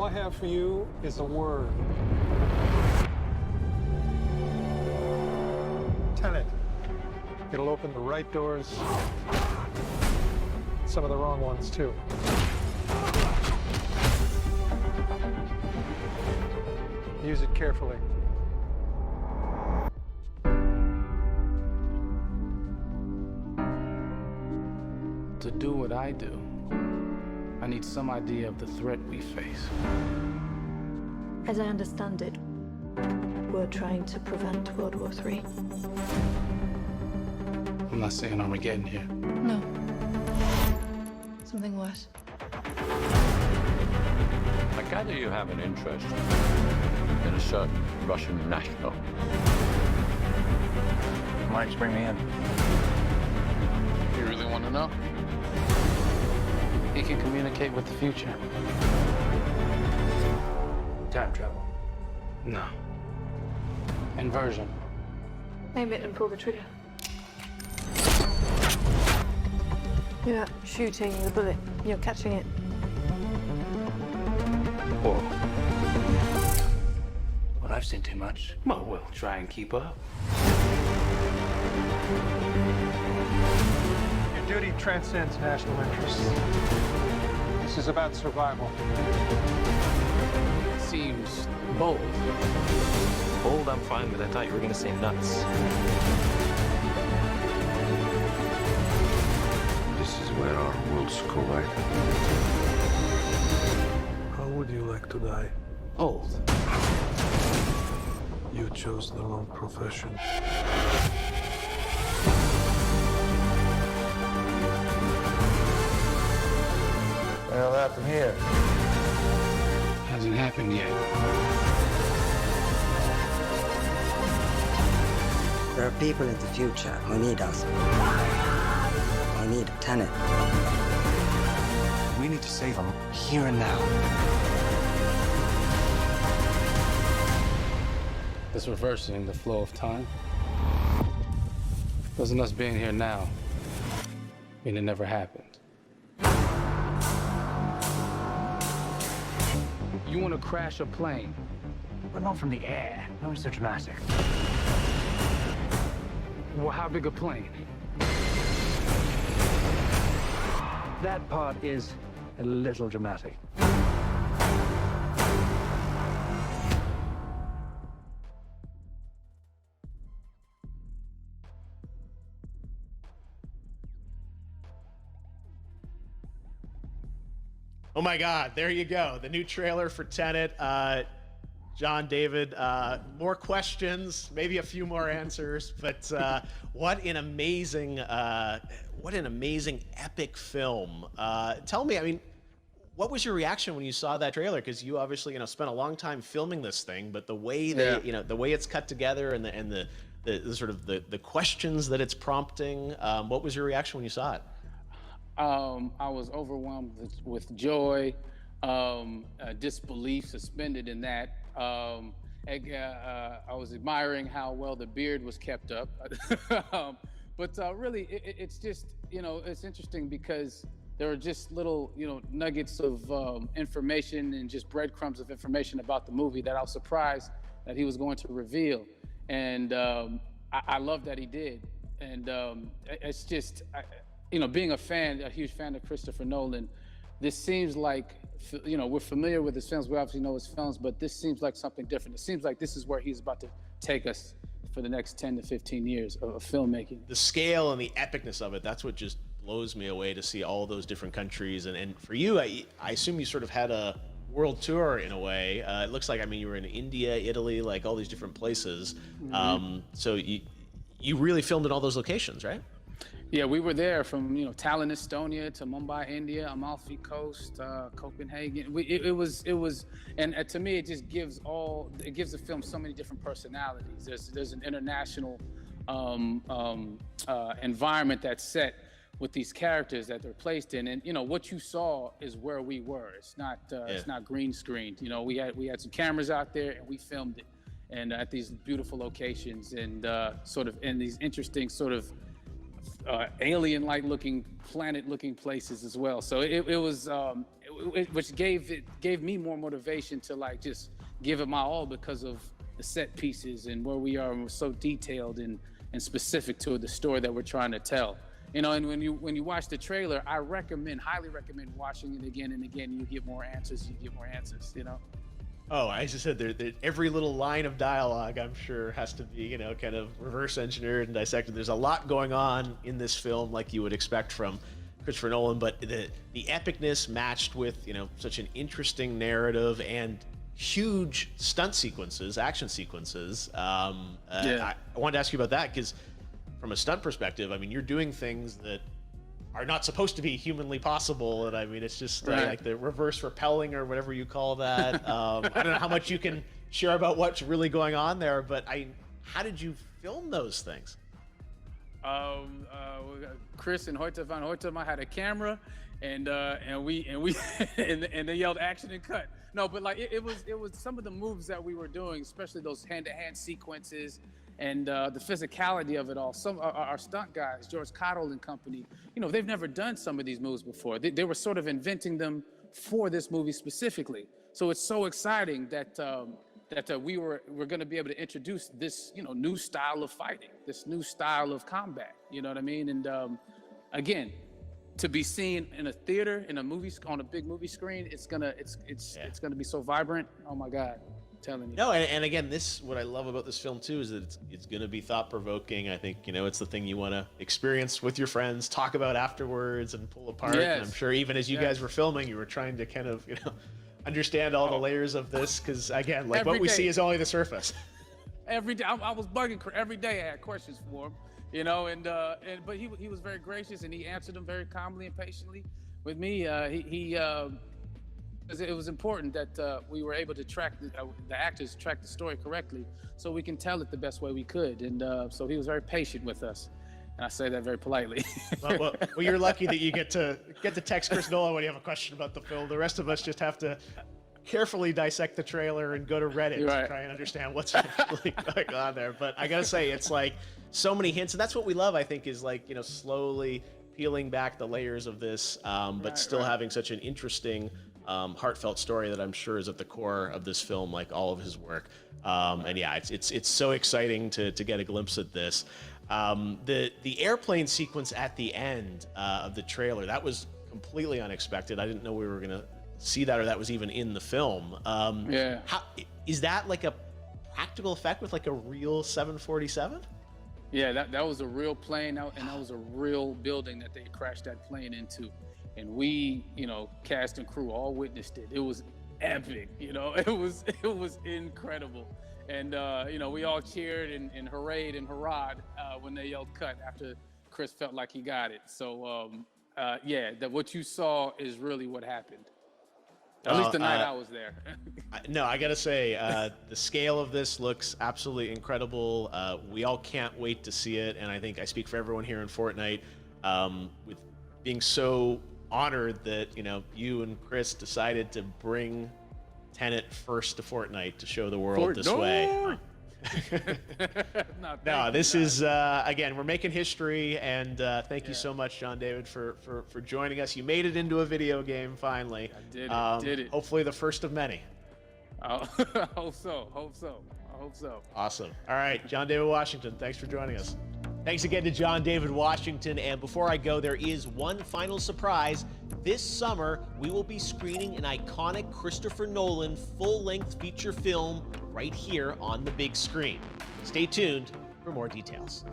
All I have for you is a word. Tennet. It'll open the right doors, some of the wrong ones, too. Use it carefully. To do what I do, I need some idea of the threat we face. As I understand it, we're trying to prevent World War III. I'm not saying Armageddon here. No. Something worse. I gather you have an interest in a certain Russian national. Mike's bring me in. You really want to know? He can communicate with the future. Time travel. No. Inversion. Aim it and pull the trigger. You're not shooting the bullet, you're catching it. Whoa. Well, I've seen too much. Well, we'll try and keep up. Your duty transcends national interests. This is about survival. Seems bold. Bold, I'm fine with. I thought you were gonna say nuts. This is where our worlds collide. How would you like to die? Old. You chose the wrong profession. Well, that from here. Hasn't happened yet. There are people in the future who need us. Who need Tennet. We need to save them here and now. It's reversing the flow of time. Doesn't us being here now mean it never happened? You want to crash a plane? But not from the air. No, it's so dramatic. Well, how big a plane? That part is a little dramatic. Oh my God, there you go. The new trailer for Tenet. John, David, more questions, maybe a few more answers, but what an amazing epic film. Tell me, I mean, what was your reaction when you saw that trailer? Because you obviously, spent a long time filming this thing, but the way they, the way it's cut together and the sort of the questions that it's prompting, what was your reaction when you saw it? I was overwhelmed with joy, disbelief suspended in that. I was admiring how well the beard was kept up. But really, it's just, it's interesting because there are just little, nuggets of information and just breadcrumbs of information about the movie that I was surprised that he was going to reveal. And I love that he did. And it's just, being a huge fan of Christopher Nolan, this seems like, we're familiar with his films, we obviously know his films, but this seems like something different. It seems like this is where he's about to take us for the next 10 to 15 years of filmmaking. The scale and the epicness of it, that's what just blows me away, to see all those different countries. And for you, I assume you sort of had a world tour in a way. It looks like, you were in India, Italy, like all these different places. Mm-hmm. So you really filmed in all those locations, right? Yeah, we were there from Tallinn, Estonia, to Mumbai, India, Amalfi Coast, Copenhagen. It was, and to me, it just gives the film so many different personalities. There's an international environment that's set with these characters that they're placed in, and what you saw is where we were. It's not green screened. We had some cameras out there and we filmed it, and at these beautiful locations and sort of in these interesting sort of alien-like looking, planet-looking places as well. So it which gave me more motivation to like just give it my all because of the set pieces and where we are, and we're so detailed and specific to the story that we're trying to tell. You know, and when you watch the trailer, I highly recommend watching it again and again. You get more answers. You know. Oh, as I said, there, every little line of dialogue, I'm sure, has to be, you know, kind of reverse engineered and dissected. There's a lot going on in this film, like you would expect from Christopher Nolan, but the epicness matched with, you know, such an interesting narrative and huge stunt sequences, action sequences. I wanted to ask you about that because, from a stunt perspective, I mean, you're doing things that are not supposed to be humanly possible, and I mean, it's just like the reverse rappelling or whatever you call that. I don't know how much you can share about what's really going on there, but how did you film those things? Chris and Hoyte van Hoytema had a camera, and they yelled action and cut. No, but like it was some of the moves that we were doing, especially those hand-to-hand sequences. And the physicality of it all. Some our stunt guys, George Cottle and company, you know, they've never done some of these moves before. They were sort of inventing them for this movie specifically. So it's so exciting that we're going to be able to introduce this, you know, new style of fighting, this new style of combat. You know what I mean? And again, to be seen in a theater, in a movie, on a big movie screen, it's gonna be so vibrant. Oh my God. Telling you. No, and again, what I love about this film too is that it's going to be thought-provoking. I think, you know, it's the thing you want to experience with your friends, talk about afterwards, and pull apart. Yes. And I'm sure even as you guys were filming, you were trying to kind of, you know, understand all the layers of this because, again, like what we see is only the surface. Every day, I was bugging every day. I had questions for him, you know, but he was very gracious and he answered them very calmly and patiently with me. It was important that we were able to track the actors track the story correctly, so we can tell it the best way we could. And so he was very patient with us, and I say that very politely. well, you're lucky that you get to text Chris Nolan when you have a question about the film. The rest of us just have to carefully dissect the trailer and go to Reddit to try and understand what's really going on there. But I gotta say, it's like so many hints, and that's what we love. I think is like, you know, slowly peeling back the layers of this, but still having such an interesting, heartfelt story that I'm sure is at the core of this film, like all of his work. And yeah, it's so exciting to get a glimpse at this. The airplane sequence at the end of the trailer, that was completely unexpected. I didn't know we were gonna see that, or that was even in the film. How is that like a practical effect with like a real 747? Yeah, that was a real plane, and that was a real building that they crashed that plane into. And we, you know, cast and crew all witnessed it. It was epic, you know, it was incredible. And, you know, we all cheered and hurrayed and hurrahed when they yelled cut after Chris felt like he got it. So, yeah, what you saw is really what happened. At least the night I was there. No, I gotta say, the scale of this looks absolutely incredible. We all can't wait to see it, and I think I speak for everyone here in Fortnite, with being so honored that, you know, you and Chris decided to bring Tennet first to Fortnite to show the world this way. No, this is again, we're making history, and thank you so much, John David, for joining us. You made it into a video game finally. I did it. Hopefully the first of many. I hope so. Awesome. All right, John David Washington, thanks for joining us. Thanks again to John David Washington. And before I go, there is one final surprise. This summer, we will be screening an iconic Christopher Nolan full-length feature film right here on the big screen. Stay tuned for more details.